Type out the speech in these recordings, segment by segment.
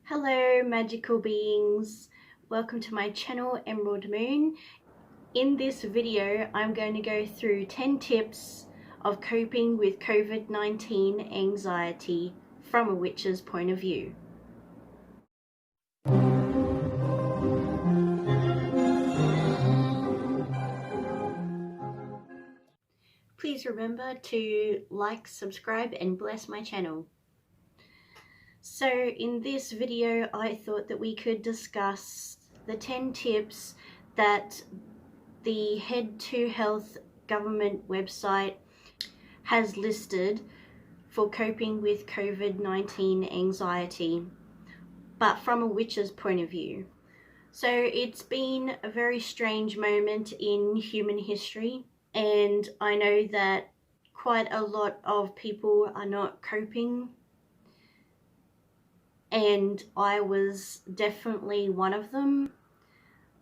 Hello magical beings, welcome to my channel Emerald Moon. In this video I'm going to go through 10 tips of coping with COVID-19 anxiety from a witch's point of view. Please remember to like, subscribe and bless my channel. So in this video I thought that we could discuss the 10 tips that the Head to Health government website has listed for coping with COVID-19 anxiety, but from a witch's point of view. So it's been a very strange moment in human history, and I know that quite a lot of people are not coping, and I was definitely one of them.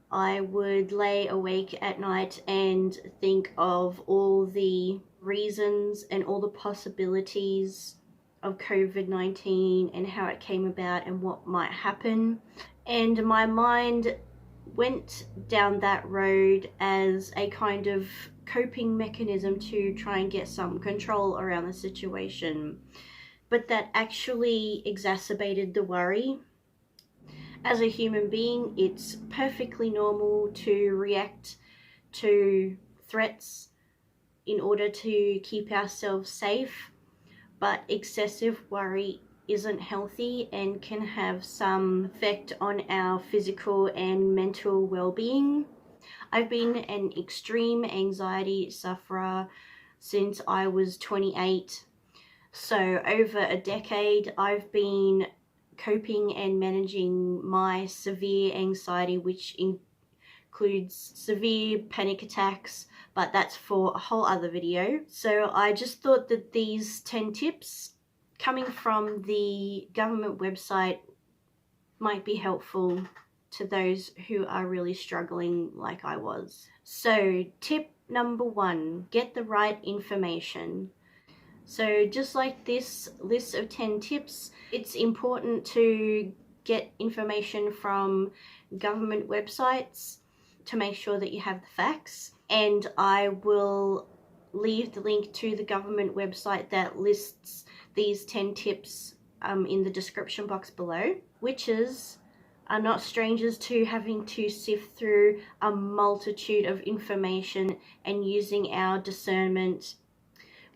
I would lay awake at night and think of all the reasons and all the possibilities of COVID-19 and how it came about and what might happen. And my mind went down that road as a kind of coping mechanism to try and get some control around the situation. But that actually exacerbated the worry. As a human being, it's perfectly normal to react to threats in order to keep ourselves safe, but excessive worry isn't healthy and can have some effect on our physical and mental well-being. I've been an extreme anxiety sufferer since I was 28. So over a decade, I've been coping and managing my severe anxiety, which includes severe panic attacks, but that's for a whole other video. So I just thought that these 10 tips coming from the government website might be helpful to those who are really struggling like I was. So tip number 1, get the right information. So just like this list of 10 tips, it's important to get information from government websites to make sure that you have the facts. And I will leave the link to the government website that lists these 10 tips in the description box below. Witches are not strangers to having to sift through a multitude of information and using our discernment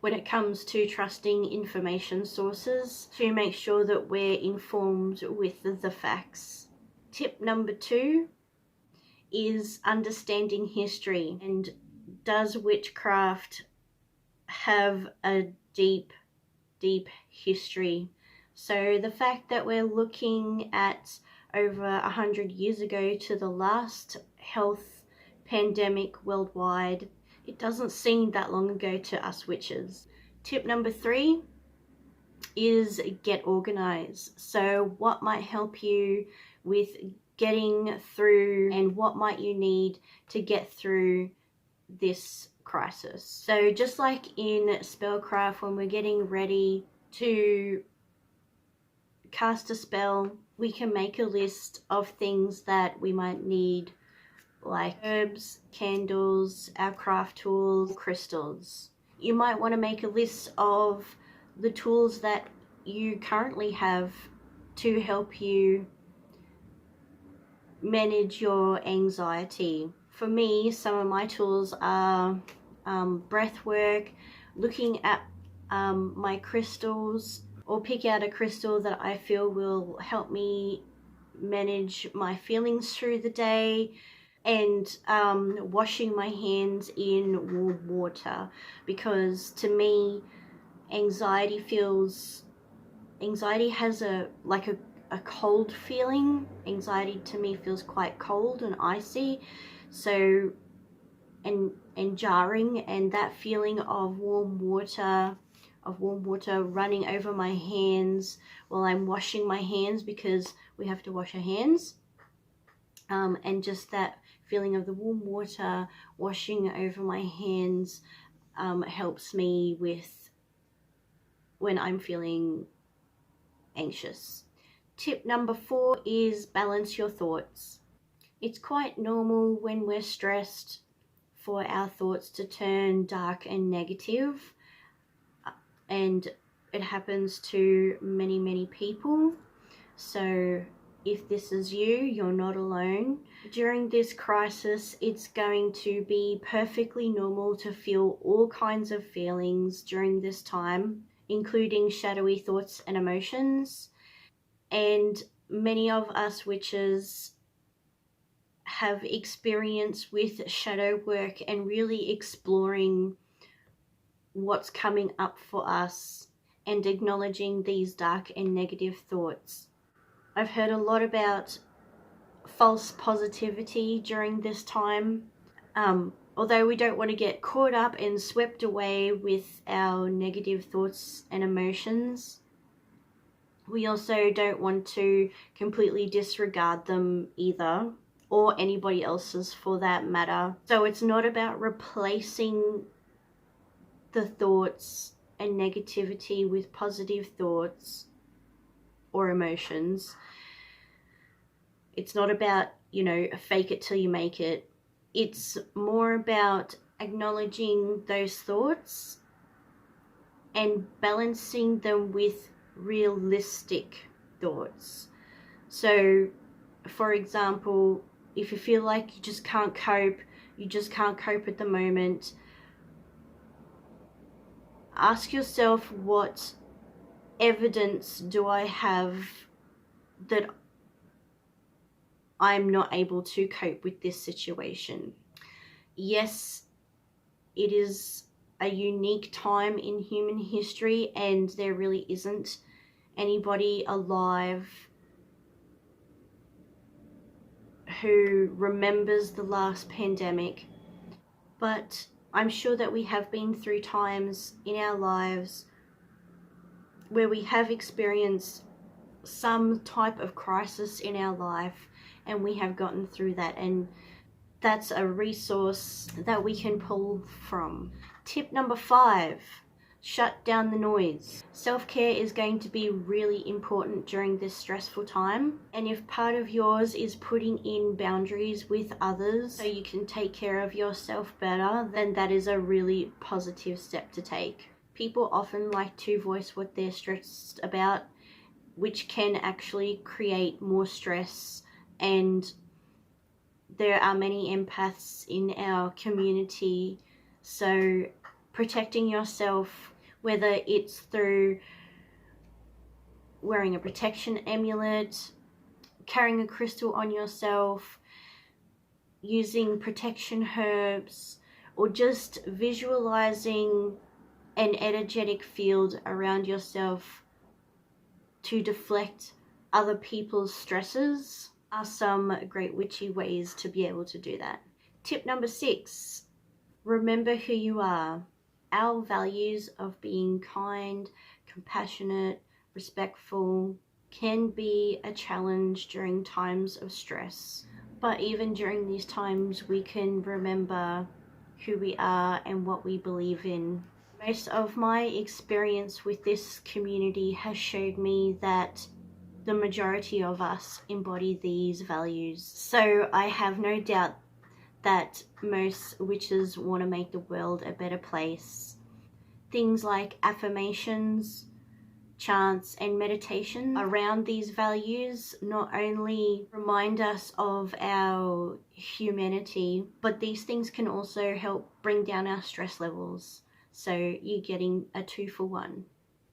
when it comes to trusting information sources to make sure that we're informed with the facts. Tip number 2 is understanding history. And does witchcraft have a deep history? So the fact that we're looking at over 100 years ago to the last health pandemic worldwide, it doesn't seem that long ago to us witches. Tip number 3 is get organized. So what might help you with getting through, and what might you need to get through this crisis? So just like in spellcraft, when we're getting ready to cast a spell, we can make a list of things that we might need, like herbs, candles, our craft tools, crystals. You might want to make a list of the tools that you currently have to help you manage your anxiety. For me, some of my tools are breath work, looking at my crystals, or pick out a crystal that I feel will help me manage my feelings through the day, and washing my hands in warm water, because to me anxiety has a cold feeling. Anxiety to me feels quite cold and icy, so and jarring, and that feeling of warm water running over my hands while I'm washing my hands, because we have to wash our hands, and just that feeling of the warm water washing over my hands helps me with when I'm feeling anxious. Tip number 4 is balance your thoughts. It's quite normal when we're stressed for our thoughts to turn dark and negative, and it happens to many people. So if this is you, you're not alone. During this crisis, it's going to be perfectly normal to feel all kinds of feelings during this time, including shadowy thoughts and emotions. And many of us witches have experience with shadow work and really exploring what's coming up for us and acknowledging these dark and negative thoughts. I've heard a lot about false positivity during this time. Although we don't want to get caught up and swept away with our negative thoughts and emotions, we also don't want to completely disregard them either, or anybody else's for that matter. So it's not about replacing the thoughts and negativity with positive thoughts or emotions. It's not about, fake it till you make it. It's more about acknowledging those thoughts and balancing them with realistic thoughts. So, for example, if you feel like you just can't cope at the moment, ask yourself, what evidence do I have that I'm not able to cope with this situation? Yes, it is a unique time in human history, and there really isn't anybody alive who remembers the last pandemic. But I'm sure that we have been through times in our lives where we have experienced some type of crisis in our life, and we have gotten through that, and that's a resource that we can pull from. Tip number 5, shut down the noise. Self-care is going to be really important during this stressful time, and if part of yours is putting in boundaries with others so you can take care of yourself better, then that is a really positive step to take. People often like to voice what they're stressed about, which can actually create more stress, and there are many empaths in our community. So protecting yourself, whether it's through wearing a protection amulet, carrying a crystal on yourself, using protection herbs, or just visualizing an energetic field around yourself to deflect other people's stresses, are some great witchy ways to be able to do that. Tip number 6, remember who you are. Our values of being kind, compassionate, respectful can be a challenge during times of stress. But even during these times, we can remember who we are and what we believe in. Most of my experience with this community has showed me that the majority of us embody these values. So I have no doubt that most witches want to make the world a better place. Things like affirmations, chants, and meditation around these values not only remind us of our humanity, but these things can also help bring down our stress levels. So you're getting a 2 for 1.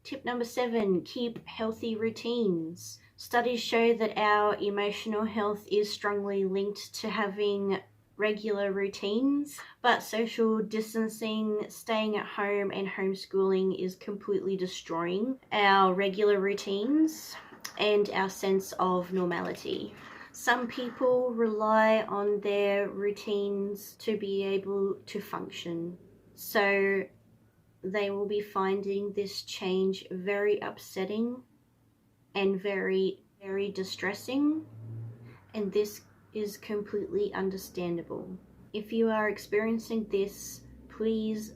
Tip number 7, keep healthy routines. Studies show that our emotional health is strongly linked to having regular routines, but social distancing, staying at home, and homeschooling is completely destroying our regular routines and our sense of normality. Some people rely on their routines to be able to function, so they will be finding this change very upsetting and very distressing, and this is completely understandable. If you are experiencing this, please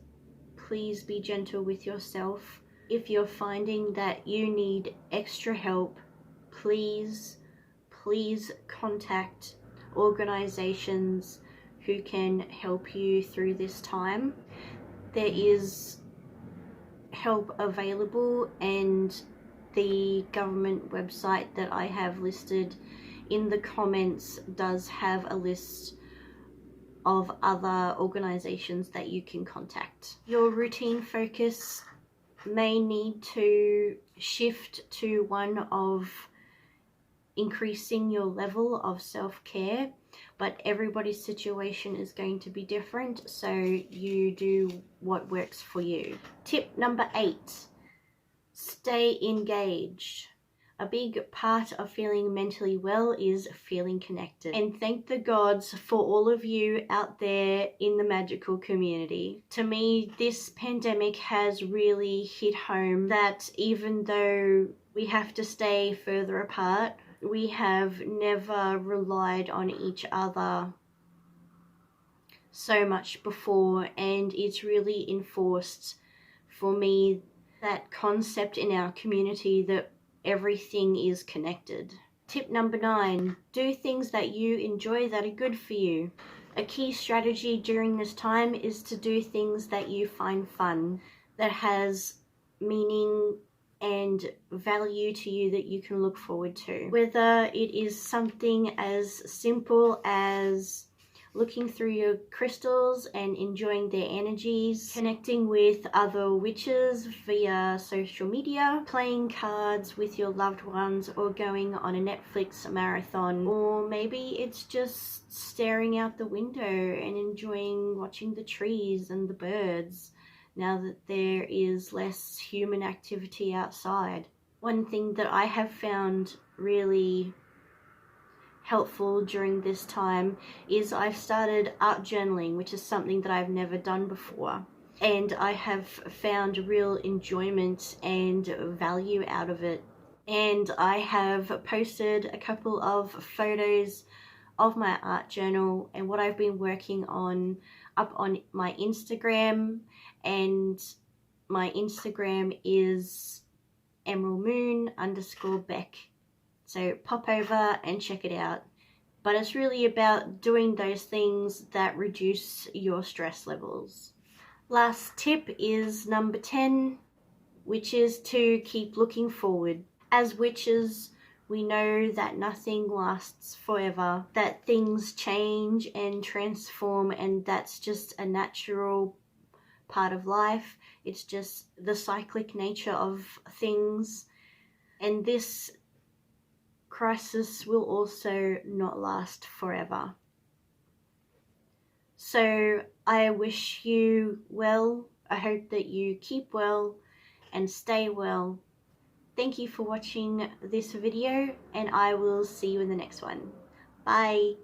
be gentle with yourself. If you're finding that you need extra help, please contact organizations who can help you through this time. There is help available, and the government website that I have listed in the comments does have a list of other organizations that you can contact. Your routine focus may need to shift to one of increasing your level of self-care, but everybody's situation is going to be different, so you do what works for you. Tip number 8, stay engaged. A big part of feeling mentally well is feeling connected. And thank the gods for all of you out there in the magical community. To me, this pandemic has really hit home that even though we have to stay further apart, we have never relied on each other so much before, and it's really enforced for me that concept in our community that everything is connected. Tip number 9, do things that you enjoy that are good for you. A key strategy during this time is to do things that you find fun, that has meaning and value to you that you can look forward to. Whether it is something as simple as looking through your crystals and enjoying their energies, connecting with other witches via social media, playing cards with your loved ones, or going on a Netflix marathon, or maybe it's just staring out the window and enjoying watching the trees and the birds now that there is less human activity outside. One thing that I have found really helpful during this time is I've started art journaling, which is something that I've never done before, and I have found real enjoyment and value out of it. And I have posted a couple of photos of my art journal and what I've been working on up on my Instagram, and my Instagram is E.M.Luminations_Beck. So pop over and check it out. But it's really about doing those things that reduce your stress levels. Last tip is number 10, which is to keep looking forward. As witches, we know that nothing lasts forever, that things change and transform, and that's just a natural part of life. It's just the cyclic nature of things. And this crisis will also not last forever. So I wish you well. I hope that you keep well and stay well. Thank you for watching this video, and I will see you in the next one. Bye.